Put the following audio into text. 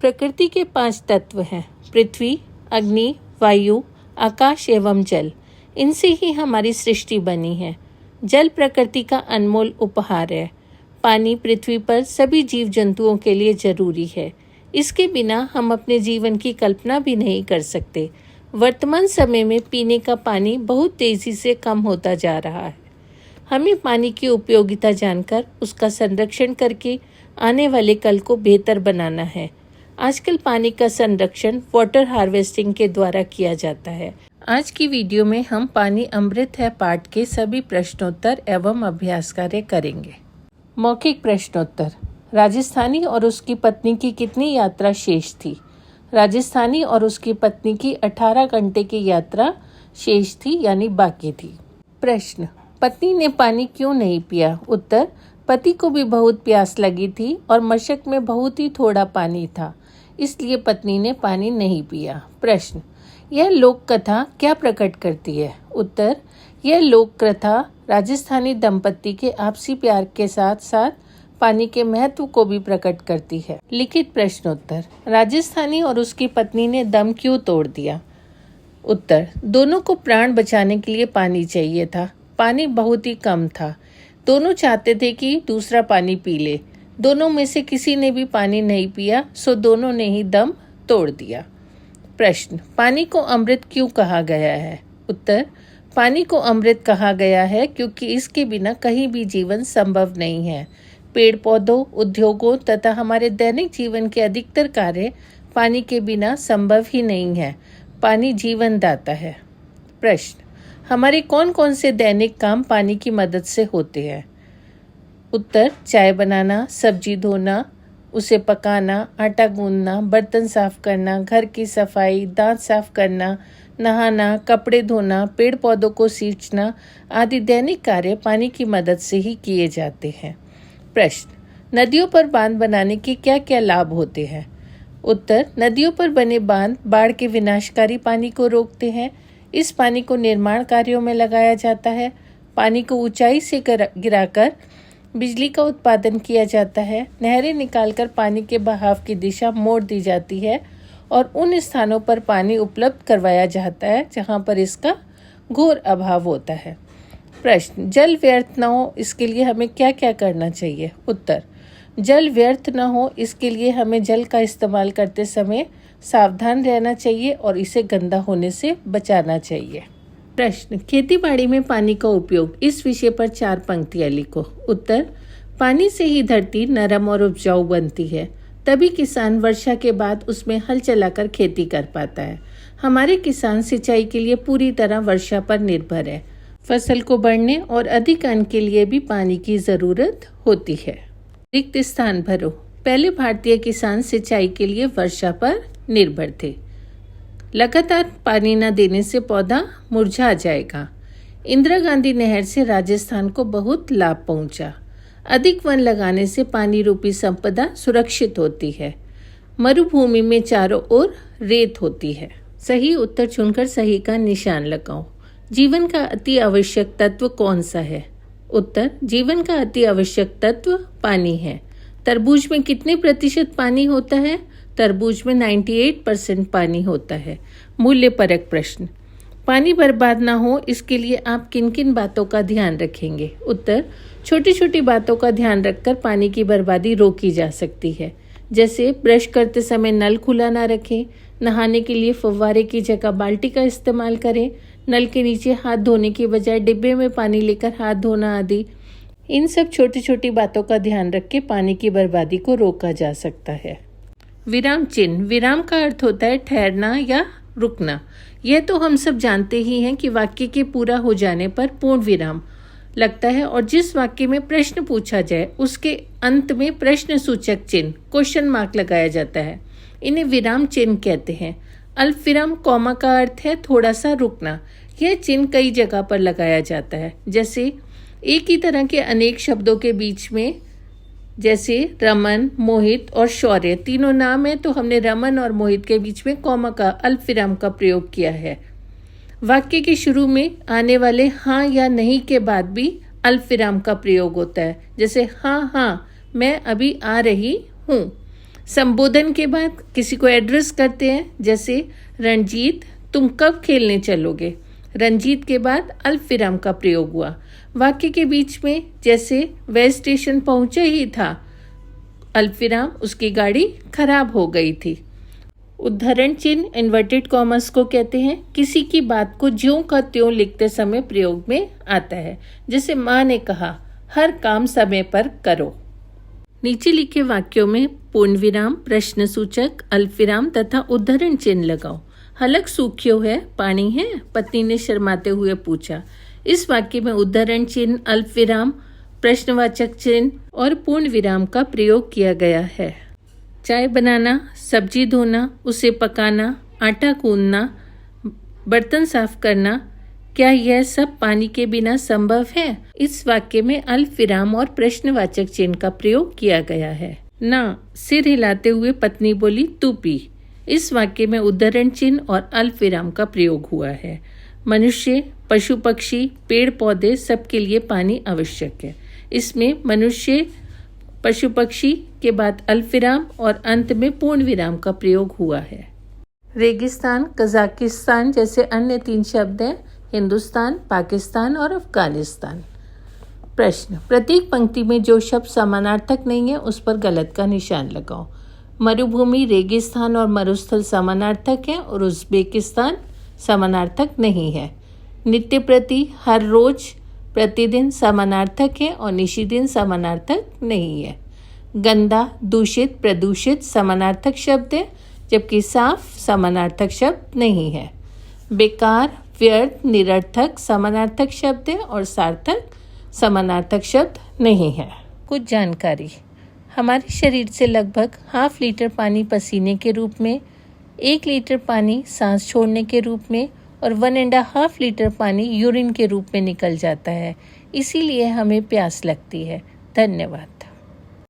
प्रकृति के 5 तत्व हैं: पृथ्वी, अग्नि, वायु, आकाश एवं जल। इनसे ही हमारी सृष्टि बनी है। जल प्रकृति का अनमोल उपहार है। पानी पृथ्वी पर सभी जीव जंतुओं के लिए जरूरी है। इसके बिना हम अपने जीवन की कल्पना भी नहीं कर सकते। वर्तमान समय में पीने का पानी बहुत तेजी से कम होता जा रहा है। हमें पानी की उपयोगिता जानकर उसका संरक्षण करके आने वाले कल को बेहतर बनाना है। आजकल पानी का संरक्षण वाटर हार्वेस्टिंग के द्वारा किया जाता है। आज की वीडियो में हम पानी अमृत है पाठ के सभी प्रश्नोत्तर एवं अभ्यास कार्य करेंगे। मौखिक प्रश्नोत्तर। राजस्थानी और उसकी पत्नी की कितनी यात्रा शेष थी? राजस्थानी और उसकी पत्नी की 18 घंटे की यात्रा शेष थी यानी बाकी थी। प्रश्न, पत्नी ने पानी क्यों नहीं पिया? उत्तर, पति को भी बहुत प्यास लगी थी और मशक में बहुत ही थोड़ा पानी था, इसलिए पत्नी ने पानी नहीं पिया। प्रश्न, यह लोक कथा क्या प्रकट करती है? उत्तर, यह लोक कथा राजस्थानी दंपति के आपसी प्यार के साथ साथ पानी के महत्व को भी प्रकट करती है। लिखित प्रश्नोत्तर। राजस्थानी और उसकी पत्नी ने दम क्यों तोड़ दिया? उत्तर, दोनों को प्राण बचाने के लिए पानी चाहिए था। पानी बहुत ही कम था। दोनों चाहते थे कि दूसरा पानी पी ले। दोनों में से किसी ने भी पानी नहीं पिया, सो दोनों ने ही दम तोड़ दिया। प्रश्न, पानी को अमृत क्यों कहा गया है? उत्तर, पानी को अमृत कहा गया है क्योंकि इसके बिना कहीं भी जीवन संभव नहीं है। पेड़ पौधों, उद्योगों तथा हमारे दैनिक जीवन के अधिकतर कार्य पानी के बिना संभव ही नहीं है। पानी जीवन दाता है। प्रश्न, हमारे कौन कौन से दैनिक काम पानी की मदद से होते हैं? उत्तर, चाय बनाना, सब्जी धोना, उसे पकाना, आटा गूंदना, बर्तन साफ करना, घर की सफाई, दांत साफ करना, नहाना, कपड़े धोना, पेड़ पौधों को सींचना आदि दैनिक कार्य पानी की मदद से ही किए जाते हैं। प्रश्न, नदियों पर बांध बनाने के क्या क्या लाभ होते हैं? उत्तर, नदियों पर बने बांध बाढ़ के विनाशकारी पानी को रोकते हैं। इस पानी को निर्माण कार्यों में लगाया जाता है। पानी को ऊंचाई से गिराकर बिजली का उत्पादन किया जाता है। नहरें निकालकर पानी के बहाव की दिशा मोड़ दी जाती है और उन स्थानों पर पानी उपलब्ध करवाया जाता है जहां पर इसका घोर अभाव होता है। प्रश्न, जल व्यर्थ न हो इसके लिए हमें क्या क्या करना चाहिए? उत्तर, जल व्यर्थ न हो इसके लिए हमें जल का इस्तेमाल करते समय सावधान रहना चाहिए और इसे गंदा होने से बचाना चाहिए। प्रश्न, खेतीबाड़ी में पानी का उपयोग, इस विषय पर 4 पंक्तियां लिखो। उत्तर, पानी से ही धरती नरम और उपजाऊ बनती है, तभी किसान वर्षा के बाद उसमें हल चलाकर खेती कर पाता है। हमारे किसान सिंचाई के लिए पूरी तरह वर्षा पर निर्भर है। फसल को बढ़ने और अधिक अन्न के लिए भी पानी की जरूरत होती है। रिक्त स्थान भरो। पहले भारतीय किसान सिंचाई के लिए वर्षा पर निर्भर थे। लगातार पानी न देने से पौधा मुरझा जाएगा। इंदिरा गांधी नहर से राजस्थान को बहुत लाभ पहुंचा। अधिक वन लगाने से पानी रूपी संपदा सुरक्षित होती है। मरुभूमि में चारों ओर रेत होती है। सही उत्तर चुनकर सही का निशान लगाओ। जीवन का अति आवश्यक तत्व कौन सा है? उत्तर, जीवन का अति आवश्यक तत्व पानी है। तरबूज में कितने प्रतिशत पानी होता है? तरबूज में 98% पानी होता है। मूल्य परक प्रश्न, पानी बर्बाद ना हो इसके लिए आप किन किन बातों का ध्यान रखेंगे? उत्तर, छोटी छोटी बातों का ध्यान रखकर पानी की बर्बादी रोकी जा सकती है। जैसे ब्रश करते समय नल खुला ना रखें, नहाने के लिए फव्वारे की जगह बाल्टी का इस्तेमाल करें, नल के नीचे हाथ धोने की बजाय डिब्बे में पानी लेकर हाथ धोना आदि। इन सब छोटी छोटी बातों का ध्यान रख के पानी की बर्बादी को रोका जा सकता है। विराम चिन्ह। विराम का अर्थ होता है ठहरना या रुकना। यह तो हम सब जानते ही हैं कि वाक्य के पूरा हो जाने पर पूर्ण विराम लगता है और जिस वाक्य में प्रश्न पूछा जाए उसके अंत में प्रश्न सूचक चिन्ह क्वेश्चन मार्क लगाया जाता है। इन्हें विराम चिन्ह कहते हैं। अल्प विराम कॉमा का अर्थ है थोड़ा सा रुकना। यह चिन्ह कई जगह पर लगाया जाता है, जैसे एक ही तरह के अनेक शब्दों के बीच में, जैसे रमन, मोहित और शौर्य तीनों नाम है तो हमने रमन और मोहित के बीच में कॉमा का अल्प विराम का प्रयोग किया है। वाक्य के शुरू में आने वाले हाँ या नहीं के बाद भी अल्प विराम का प्रयोग होता है, जैसे हाँ हाँ मैं अभी आ रही हूँ। संबोधन के बाद किसी को एड्रेस करते हैं, जैसे रणजीत तुम कब खेलने चलोगे। रंजीत के बाद अल्पविराम का प्रयोग हुआ। वाक्य के बीच में जैसे वह स्टेशन पहुंचे ही था, अल्पविराम उसकी गाड़ी खराब हो गई थी। उद्धरण चिन्ह इन्वर्टेड कॉमर्स को कहते हैं किसी की बात को ज्यों का त्यों लिखते समय प्रयोग में आता है। जैसे माँ ने कहा हर काम समय पर करो। नीचे लिखे वाक्यों में पूर्ण विराम, प्रश्न सूचक, अल्पविराम तथा उद्धरण चिन्ह लगाओ। हलक सूख्यो है, पानी है, पत्नी ने शर्माते हुए पूछा। इस वाक्य में उद्धरण चिन्ह, अल्पविराम, प्रश्नवाचक चिन्ह और पूर्ण विराम का प्रयोग किया गया है। चाय बनाना, सब्जी धोना, उसे पकाना, आटा गूंदना, बर्तन साफ करना, क्या यह सब पानी के बिना संभव है। इस वाक्य में अल्पविराम और प्रश्नवाचक चिन्ह का प्रयोग किया गया है। ना, सिर हिलाते हुए पत्नी बोली तू पी। इस वाक्य में उद्धरण चिन्ह और अल्पविराम का प्रयोग हुआ है। मनुष्य, पशु पक्षी, पेड़ पौधे सबके लिए पानी आवश्यक है। इसमें मनुष्य, पशु पक्षी के बाद अल्पविराम और अंत में पूर्ण विराम का प्रयोग हुआ है। रेगिस्तान, कजाकिस्तान जैसे अन्य 3 शब्द हैं, हिंदुस्तान, पाकिस्तान और अफगानिस्तान। प्रश्न, प्रत्येक पंक्ति में जो शब्द समानार्थक नहीं है उस पर गलत का निशान लगाओ। मरुभूमि, रेगिस्तान और मरुस्थल समानार्थक है और उज़्बेकिस्तान समानार्थक नहीं है। नित्य प्रति, हर रोज, प्रतिदिन समानार्थक है और निशिदिन समानार्थक नहीं है। गंदा, दूषित, प्रदूषित समानार्थक शब्द है, जबकि साफ समानार्थक शब्द नहीं है। बेकार, व्यर्थ, निरर्थक समानार्थक शब्द है और सार्थक समानार्थक शब्द नहीं है। कुछ जानकारी। हमारे शरीर से लगभग 1/2 लीटर पानी पसीने के रूप में, 1 लीटर पानी सांस छोड़ने के रूप में और 1.5 लीटर पानी यूरिन के रूप में निकल जाता है। इसीलिए हमें प्यास लगती है। धन्यवाद।